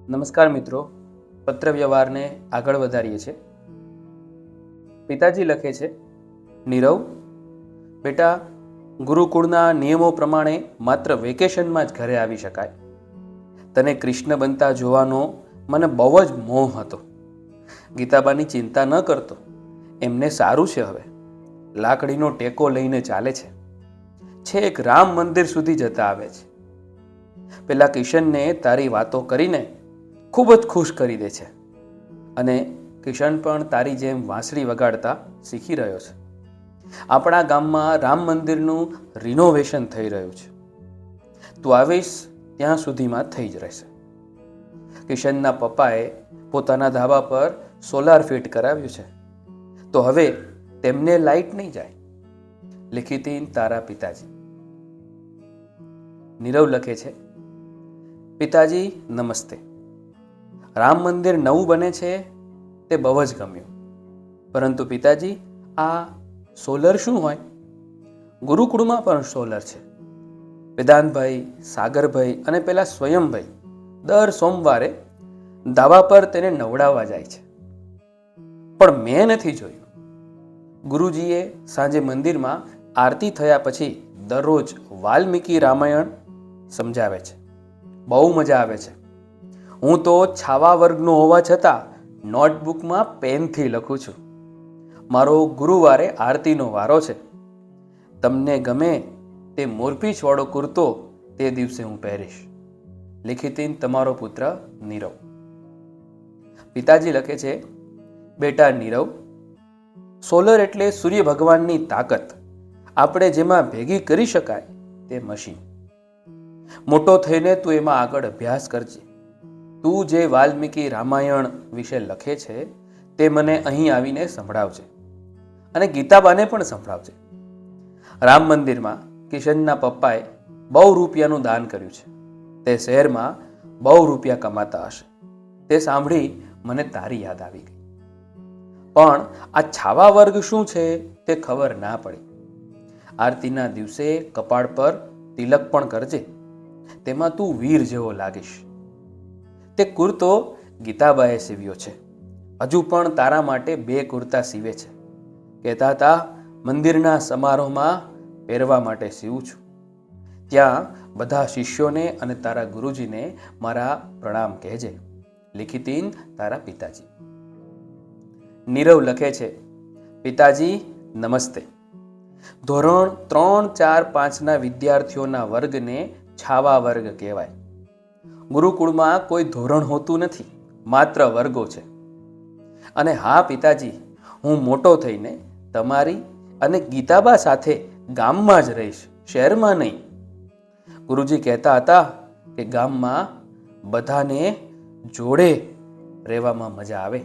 નમસ્કાર મિત્રો, પત્ર વ્યવહારને આગળ વધારીએ છીએ. પિતાજી લખે છે, નીરવ બેટા, ગુરુકુળના નિયમો પ્રમાણે માત્ર વેકેશનમાં જ ઘરે આવી શકાય. તને કૃષ્ણ બનતા જોવાનો મને બહુ જ મોહ હતો. ગીતાબાની ચિંતા ન કરતો, એમને સારું છે. હવે લાકડીનો ટેકો લઈને ચાલે છે. છેક રામ મંદિર સુધી જતા આવે છે. પેલા કિશનને તારી વાતો કરીને ખૂબ જ ખુશ કરી દે છે અને કિશન પણ તારી જેમ વાંસળી વગાડતા શીખી રહ્યો છે. આપણા ગામમાં રામ મંદિરનું રિનોવેશન થઈ રહ્યું છે. તું આવીશ ત્યાં સુધીમાં થઈ જ રહેશે. કિશનના પપ્પાએ પોતાના ધાબા પર સોલાર ફિટ કરાવ્યું છે, તો હવે તેમને લાઇટ નહીં જાય. લિખિતી તારા પિતાજી. નીરવ લખે છે, પિતાજી નમસ્તે. રામ મંદિર નવું બને છે તે બહુ જ ગમ્યું, પરંતુ પિતાજી આ સોલર શું હોય? ગુરુકુળમાં પણ સોલર છે. વેદાંતભાઈ, સાગરભાઈ અને પેલા સ્વયંભાઈ દર સોમવારે ધાબા પર તેને નવડાવવા જાય છે, પણ મેં નથી જોયું. ગુરુજીએ સાંજે મંદિરમાં આરતી થયા પછી દરરોજ વાલ્મીકી રામાયણ સમજાવે છે. બહુ મજા આવે છે. હું તો છાવા વર્ગનો હોવા છતાં નોટબુકમાં પેનથી લખું છું. મારો ગુરુવારે આરતીનો વારો છે. તમને ગમે તે મોરપીંછવાળો કુર્તો તે દિવસે હું પહેરીશ. લિખિતીન તમારો પુત્ર નીરવ. પિતાજી લખે છે, બેટા નીરવ, સોલર એટલે સૂર્ય ભગવાનની તાકાત. આપણે જેમાં ભેગી કરી શકાય તે મશીન. મોટો થઈને તું એમાં આગળ અભ્યાસ કરજે. તું જે વાલ્મીકી રામાયણ વિશે લખે છે તે મને અહીં આવીને સંભળાવજે અને ગીતાબાને પણ સંભળાવજે. રામ મંદિરમાં કિશનના પપ્પાએ બહુ રૂપિયાનું દાન કર્યું છે. તે શહેરમાં બહુ રૂપિયા કમાતા હશે. તે સાંભળી મને તારી યાદ આવી ગઈ. પણ આ છાવા વર્ગ શું છે તે ખબર ના પડી. આરતીના દિવસે કપાળ પર તિલક પણ કરજે. તેમાં તું વીર જેવો લાગીશ. તે કુર્તો ગીતાબાએ સીવ્યો છે. હજુ પણ તારા માટે 2 કુર્તા સીવે છે. કહેતા હતા મંદિરના સમારોહમાં પહેરવા માટે સીવું છું. ત્યાં બધા શિષ્યોને અને તારા ગુરુજીને મારા પ્રણામ કહેજે. લિખિતીન તારા પિતાજી. નીરવ લખે છે, પિતાજી નમસ્તે. ધોરણ 3, 4, 5ના વિદ્યાર્થીઓના વર્ગને છાવા વર્ગ કહેવાય. ગુરુકુળમાં કોઈ ધોરણ હોતું નથી, માત્ર વર્ગો છે. અને હા પિતાજી, હું મોટો થઈને તમારી અને ગીતાબા સાથે ગામમાં જ રહીશ, શહેરમાં નહીં. ગુરુજી કહેતા હતા કે ગામમાં બધાને જોડે રહેવામાં મજા આવે.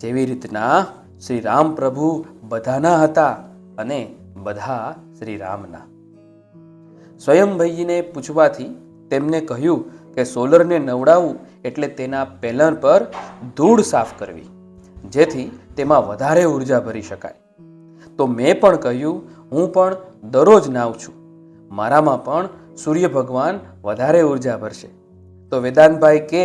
જેવી રીતના શ્રી રામ પ્રભુ બધાના હતા અને બધા શ્રી રામના. સ્વયંભાઈજીને પૂછવાથી તેમને કહ્યું કે સોલરને નવડાવવું એટલે તેના પેનલ પર ધૂળ સાફ કરવી, જેથી તેમાં વધારે ઉર્જા ભરી શકાય. તો મેં પણ કહ્યું, હું પણ દરરોજ નાહું છું. મારામાં પણ સૂર્ય ભગવાન વધારે ઉર્જા ભરશે. તો વેદાંતભાઈ કે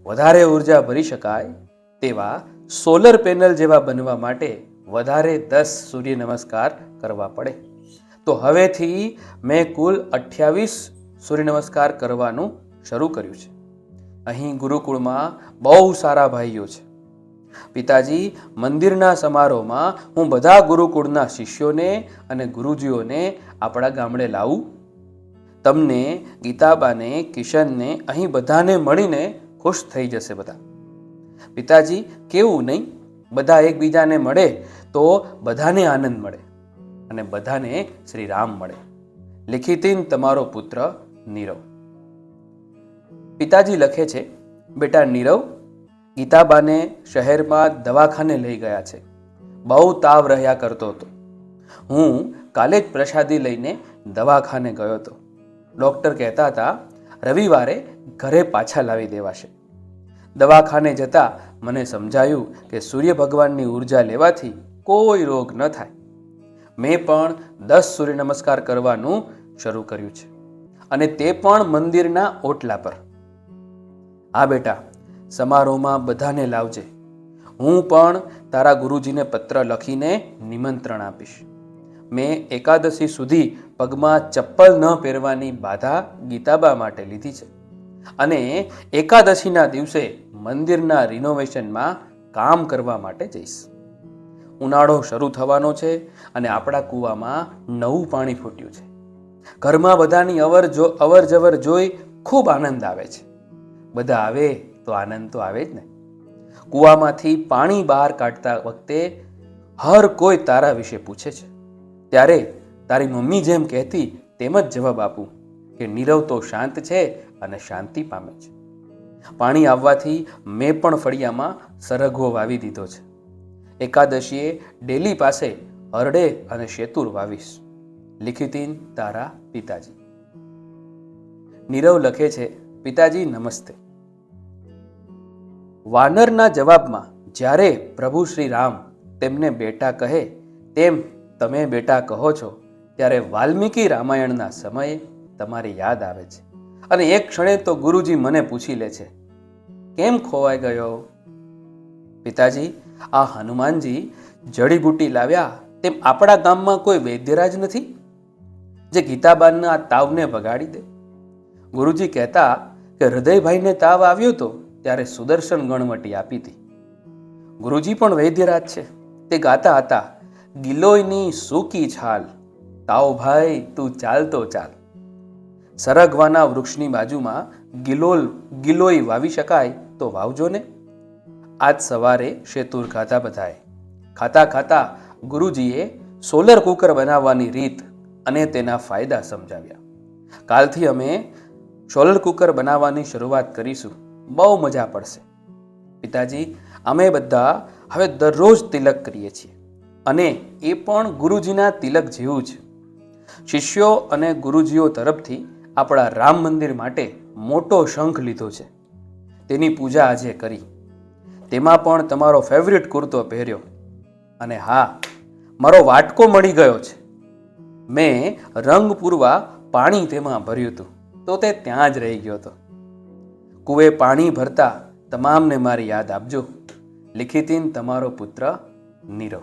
વધારે ઉર્જા ભરી શકાય તેવા સોલર પેનલ જેવા બનવા માટે વધારે 10 સૂર્ય નમસ્કાર કરવા પડે. તો હવેથી મેં કુલ 28 સૂર્ય નમસ્કાર કરવાનું શરૂ કર્યું છે. અહીં ગુરુકુળમાં બહુ સારા ભાઈઓ છે. પિતાજી, મંદિરના સમારોહમાં હું બધા ગુરુકુળના શિષ્યોને અને ગુરુજીઓને આપણા ગામડે લાવું. તમને, ગીતાબાને, કિશનને અહીં બધાને મળીને ખુશ થઈ જશે બધા. પિતાજી, કેવું નહીં? બધા એકબીજાને મળે તો બધાને આનંદ મળે અને બધાને શ્રી રામ મળે. લિખિતીન તમારો પુત્ર નીરવ. પિતાજી લખે છે, બેટા નીરવ, ગીતાબાને શહેરમાં દવાખાને લઈ ગયા છે. બહુ તાવ રહ્યા કરતો હતો. હું કાલે જ પ્રસાદી લઈને દવાખાને ગયો હતો. ડૉક્ટર કહેતા હતા રવિવારે ઘરે પાછા લાવી દેવાશે. દવાખાને જતાં મને સમજાયું કે સૂર્ય ભગવાનની ઉર્જા લેવાથી કોઈ રોગ ન થાય. મેં પણ 10 સૂર્ય નમસ્કાર કરવાનું શરૂ કર્યું છે અને તે પણ મંદિરના ઓટલા પર. હા બેટા, સમારોહમાં બધાને લાવજે. હું પણ તારા ગુરુજીને પત્ર લખીને નિમંત્રણ આપીશ. મેં એકાદશી સુધી પગમાં ચપ્પલ ન પહેરવાની બાધા ગીતાબા માટે લીધી છે અને એકાદશીના દિવસે મંદિરના રિનોવેશનમાં કામ કરવા માટે જઈશ. ઉનાળો શરૂ થવાનો છે અને આપણા કૂવામાં નવું પાણી ફૂટ્યું છે. ઘરમાં બધાની અવર જવર જોઈ ખૂબ આનંદ આવે છે. બધા આવે તો આનંદ તો આવે જ ને. કૂવામાંથી પાણી બહાર કાઢતા વખતે હર કોઈ તારા વિશે પૂછે છે. ત્યારે તારી મમ્મી જેમ કહેતી તેમ જ જવાબ આપું કે નીરવ તો શાંત છે અને શાંતિ પામે છે. પાણી આવવાથી મેં પણ ફળિયામાં સરગવો વાવી દીધો છે. એકાદશીએ ડેલી પાસે હરડે અને શેતુર વાવીશ. લિખિતીન તારા પિતાજી. નીરવ લખે છે, પિતાજી નમસ્તે. વાનરના જવાબમાં જ્યારે પ્રભુ શ્રી રામ તેમને બેટા કહે તેમ તમે બેટા કહો છો, ત્યારે વાલ્મીકી રામાયણના સમયે તમારી યાદ આવે છે અને એક ક્ષણે તો ગુરુજી મને પૂછી લે છે, કેમ ખોવાઈ ગયો? પિતાજી, આ હનુમાનજી જડીબુટી લાવ્યા તેમ આપણા ગામમાં કોઈ વૈદ્યરાજ નથી જે ગીતાબાનના તાવને ભગાડી દે? ગુરુજી કહેતા કે હૃદયભાઈને તાવ આવ્યો હતો ત્યારે સુદર્શન ગણવટી આપી હતી. ગુરુજી પણ વૈદ્યરાજ છે. તે ગાતા હતા, ગિલોયની સૂકી છાલ, તાવ ભાઈ તું ચાલતો ચાલ. સરગવાના વૃક્ષની બાજુમાં ગિલોય વાવી શકાય તો વાવજો ને. આજ સવારે શેતુર ખાધા બધાએ. ખાતા ખાતા ગુરુજીએ સોલર કુકર બનાવવાની રીત અને તેના ફાયદા સમજાવ્યા. કાલથી અમે સોલર કુકર બનાવવાની શરૂઆત કરીશું. બહુ મજા પડશે. પિતાજી, અમે બધા હવે દરરોજ તિલક કરીએ છીએ અને એ પણ ગુરુજીના તિલક જેવું છે. શિષ્યો અને ગુરુજીઓ તરફથી આપણા રામ મંદિર માટે મોટો શંખ લીધો છે. તેની પૂજા આજે કરી. તેમાં પણ તમારો ફેવરિટ કુર્તો પહેર્યો. અને હા, મારો વાટકો મળી ગયો છે. મેં રંગ પૂરવા પાણી તેમાં ભર્યું હતું તો તે ત્યાં જ રહી ગયો હતો. કુએ પાણી ભરતા તમામને મારી યાદ આપજો. લિખિતીન તમારો પુત્ર નીરવ.